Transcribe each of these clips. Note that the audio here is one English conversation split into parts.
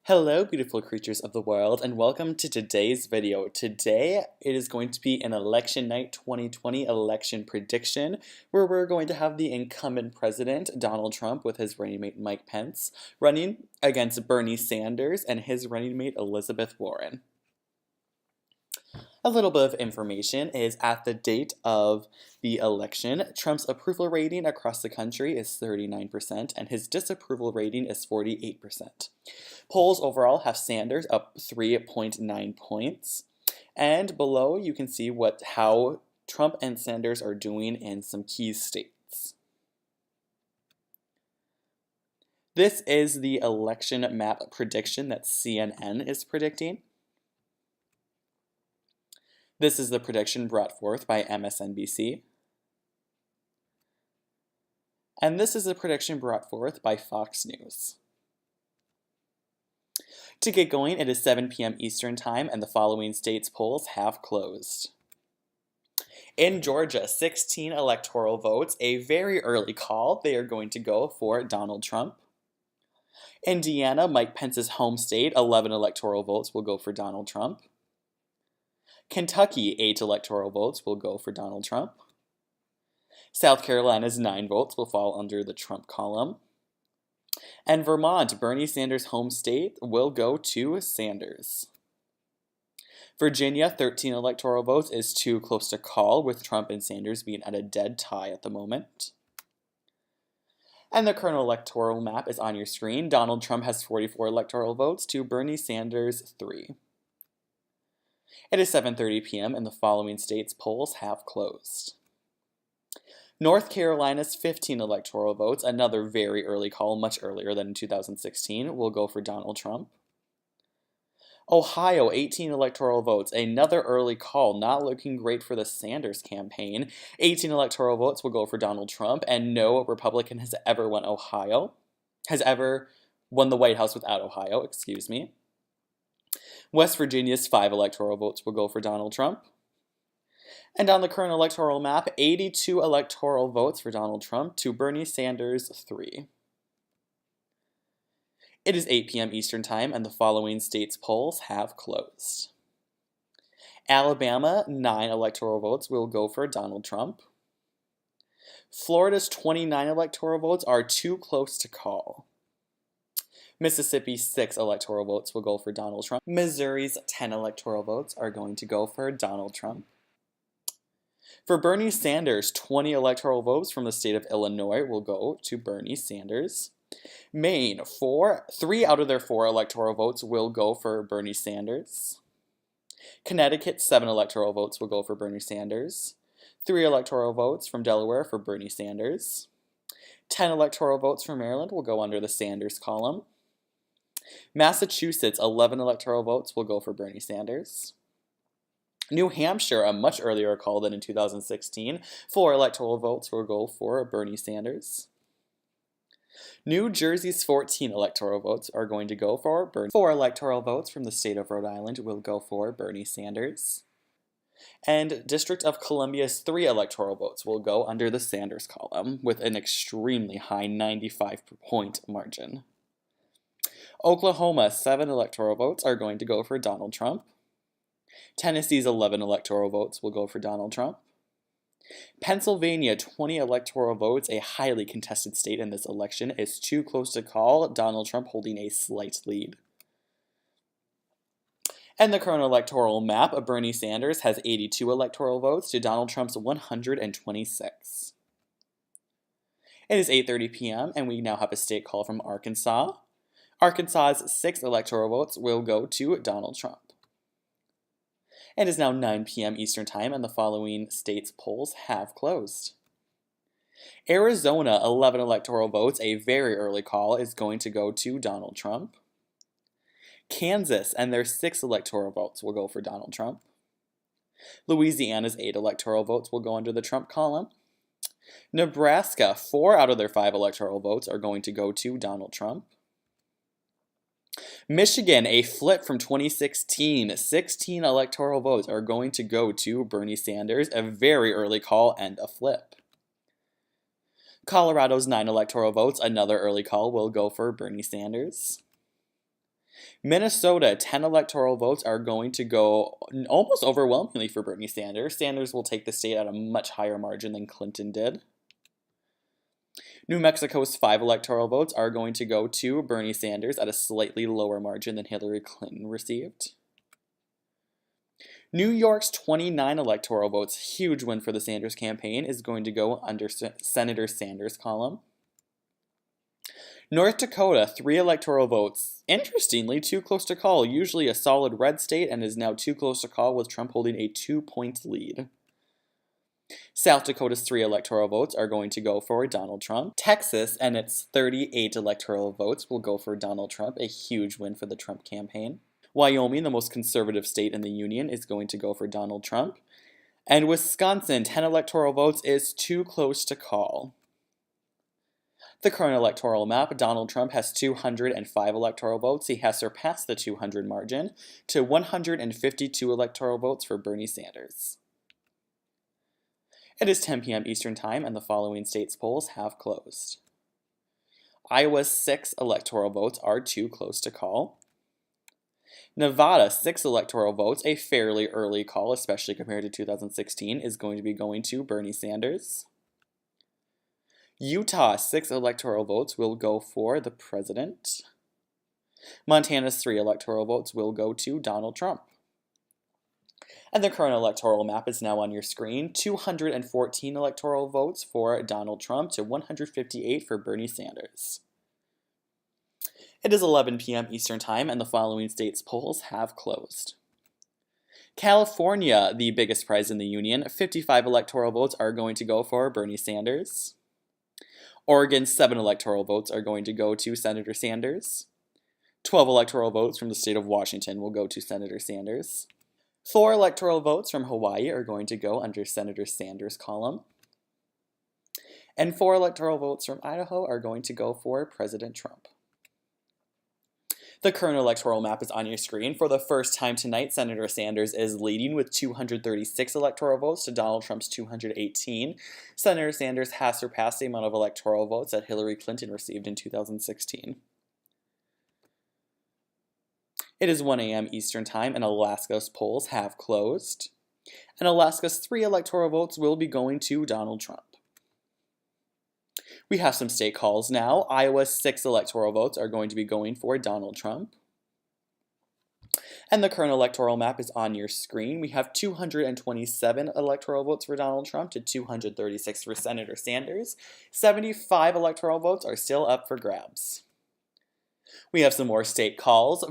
Hello, beautiful creatures of the world, and welcome to today's video. Today, it is going to be an election night 2020 election prediction, where we're going to have the incumbent president, Donald Trump, with his running mate Mike Pence, running against Bernie Sanders and his running mate Elizabeth Warren. A little bit of information is at the date of the election, Trump's approval rating across the country is 39% and his disapproval rating is 48%. Polls overall have Sanders up 3.9 points. And below you can see how Trump and Sanders are doing in some key states. This is the election map prediction that CNN is predicting. This is the prediction brought forth by MSNBC. And this is the prediction brought forth by Fox News. To get going, it is 7 p.m. Eastern Time, and the following states' polls have closed. In Georgia, 16 electoral votes, a very early call. They are going to go for Donald Trump. Indiana, Mike Pence's home state, 11 electoral votes will go for Donald Trump. Kentucky, 8 electoral votes will go for Donald Trump. South Carolina's 9 votes will fall under the Trump column. And Vermont, Bernie Sanders' home state, will go to Sanders. Virginia, 13 electoral votes is too close to call, with Trump and Sanders being at a dead tie at the moment. And the current electoral map is on your screen. Donald Trump has 44 electoral votes to Bernie Sanders 3. It is 7:30 p.m. and the following states' polls have closed. North Carolina's 15 electoral votes, another very early call, much earlier than in 2016, will go for Donald Trump. Ohio, 18 electoral votes, another early call, not looking great for the Sanders campaign. 18 electoral votes will go for Donald Trump, and no Republican has ever won the White House without Ohio, excuse me. West Virginia's 5 electoral votes will go for Donald Trump. And on the current electoral map, 82 electoral votes for Donald Trump to Bernie Sanders 3. It is 8 p.m. Eastern Time, and the following states' polls have closed. Alabama, 9 electoral votes will go for Donald Trump. Florida's 29 electoral votes are too close to call. Mississippi's 6 electoral votes will go for Donald Trump. Missouri's 10 electoral votes are going to go for Donald Trump. For Bernie Sanders, 20 electoral votes from the state of Illinois will go to Bernie Sanders. Maine, 3 out of their 4 electoral votes will go for Bernie Sanders. Connecticut, 7 electoral votes will go for Bernie Sanders. 3 electoral votes from Delaware for Bernie Sanders. 10 electoral votes from Maryland will go under the Sanders column. Massachusetts, 11 electoral votes will go for Bernie Sanders. New Hampshire, a much earlier call than in 2016, 4 electoral votes will go for Bernie Sanders. New Jersey's 14 electoral votes are going to go for Bernie. 4 electoral votes from the state of Rhode Island will go for Bernie Sanders. And District of Columbia's 3 electoral votes will go under the Sanders column with an extremely high 95-point margin. Oklahoma, 7 electoral votes are going to go for Donald Trump. Tennessee's 11 electoral votes will go for Donald Trump. Pennsylvania, 20 electoral votes, a highly contested state in this election, is too close to call, Donald Trump holding a slight lead. And the current electoral map, Bernie Sanders has 82 electoral votes to Donald Trump's 126. It is 8:30 p.m. and we now have a state call from Arkansas. Arkansas's 6 electoral votes will go to Donald Trump. It is now 9 p.m. Eastern Time, and the following states' polls have closed. Arizona, 11 electoral votes, a very early call, is going to go to Donald Trump. Kansas and their 6 electoral votes will go for Donald Trump. Louisiana's 8 electoral votes will go under the Trump column. Nebraska, 4 out of their 5 electoral votes are going to go to Donald Trump. Michigan, a flip from 2016, 16 electoral votes are going to go to Bernie Sanders, a very early call and a flip. Colorado's 9 electoral votes, another early call, will go for Bernie Sanders. Minnesota, 10 electoral votes are going to go almost overwhelmingly for Bernie Sanders. Sanders will take the state at a much higher margin than Clinton did. New Mexico's 5 electoral votes are going to go to Bernie Sanders at a slightly lower margin than Hillary Clinton received. New York's 29 electoral votes, huge win for the Sanders campaign, is going to go under Senator Sanders' column. North Dakota, 3 electoral votes. Interestingly, too close to call. Usually a solid red state, and is now too close to call with Trump holding a 2-point lead. South Dakota's 3 electoral votes are going to go for Donald Trump. Texas and its 38 electoral votes will go for Donald Trump, a huge win for the Trump campaign. Wyoming, the most conservative state in the union, is going to go for Donald Trump. And Wisconsin, 10 electoral votes is too close to call. The current electoral map, Donald Trump has 205 electoral votes. He has surpassed the 200 margin to 152 electoral votes for Bernie Sanders. It is 10 p.m. Eastern Time, and the following states' polls have closed. Iowa's 6 electoral votes are too close to call. Nevada, 6 electoral votes, a fairly early call, especially compared to 2016, is going to be going to Bernie Sanders. Utah, 6 electoral votes will go for the president. Montana's 3 electoral votes will go to Donald Trump. And the current electoral map is now on your screen. 214 electoral votes for Donald Trump to 158 for Bernie Sanders. It is 11 p.m. Eastern Time, and the following states' polls have closed. California, the biggest prize in the union, 55 electoral votes are going to go for Bernie Sanders. Oregon's 7 electoral votes are going to go to Senator Sanders. 12 electoral votes from the state of Washington will go to Senator Sanders. 4 electoral votes from Hawaii are going to go under Senator Sanders' column. And 4 electoral votes from Idaho are going to go for President Trump. The current electoral map is on your screen. For the first time tonight, Senator Sanders is leading with 236 electoral votes to Donald Trump's 218. Senator Sanders has surpassed the amount of electoral votes that Hillary Clinton received in 2016. It is 1 a.m. Eastern Time, and Alaska's polls have closed. And Alaska's 3 electoral votes will be going to Donald Trump. We have some state calls now. Iowa's 6 electoral votes are going to be going for Donald Trump. And the current electoral map is on your screen. We have 227 electoral votes for Donald Trump to 236 for Senator Sanders. 75 electoral votes are still up for grabs. We have some more state calls.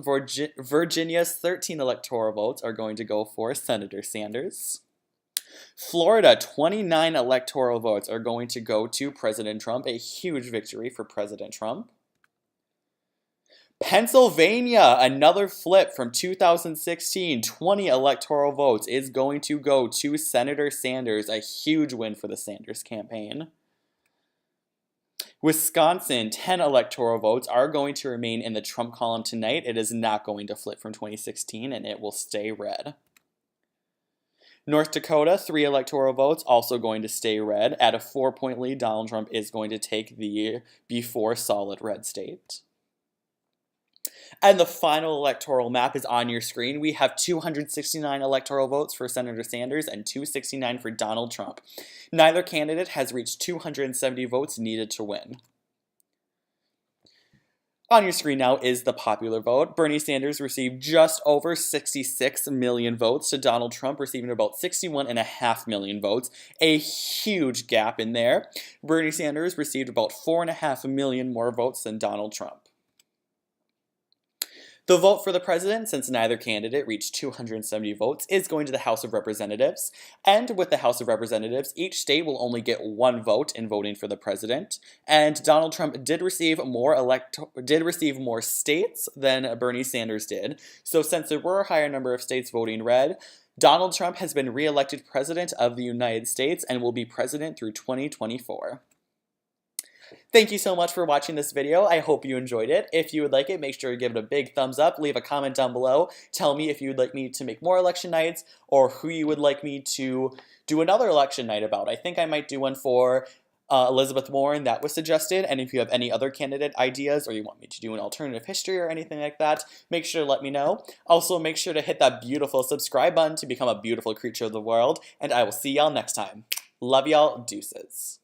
Virginia's 13 electoral votes are going to go for Senator Sanders. Florida, 29 electoral votes are going to go to President Trump, a huge victory for President Trump. Pennsylvania, another flip from 2016, 20 electoral votes is going to go to Senator Sanders, a huge win for the Sanders campaign. Wisconsin, 10 electoral votes are going to remain in the Trump column tonight. It is not going to flip from 2016, and it will stay red. North Dakota, 3 electoral votes, also going to stay red. At a 4-point lead, Donald Trump is going to take the before solid red state. And the final electoral map is on your screen. We have 269 electoral votes for Senator Sanders and 269 for Donald Trump. Neither candidate has reached 270 votes needed to win. On your screen now is the popular vote. Bernie Sanders received just over 66 million votes to Donald Trump receiving about 61.5 million votes. A huge gap in there. Bernie Sanders received about 4.5 million more votes than Donald Trump. The vote for the president, since neither candidate reached 270 votes, is going to the House of Representatives. And with the House of Representatives, each state will only get 1 vote in voting for the president. And Donald Trump did receive more states than Bernie Sanders did. So since there were a higher number of states voting red, Donald Trump has been re-elected president of the United States and will be president through 2024. Thank you so much for watching this video. I hope you enjoyed it. If you would like it, make sure to give it a big thumbs up. Leave a comment down below. Tell me if you would like me to make more election nights or who you would like me to do another election night about. I think I might do one for Elizabeth Warren, that was suggested, and if you have any other candidate ideas or you want me to do an alternative history or anything like that, make sure to let me know. Also, make sure to hit that beautiful subscribe button to become a beautiful creature of the world, and I will see y'all next time. Love y'all, deuces.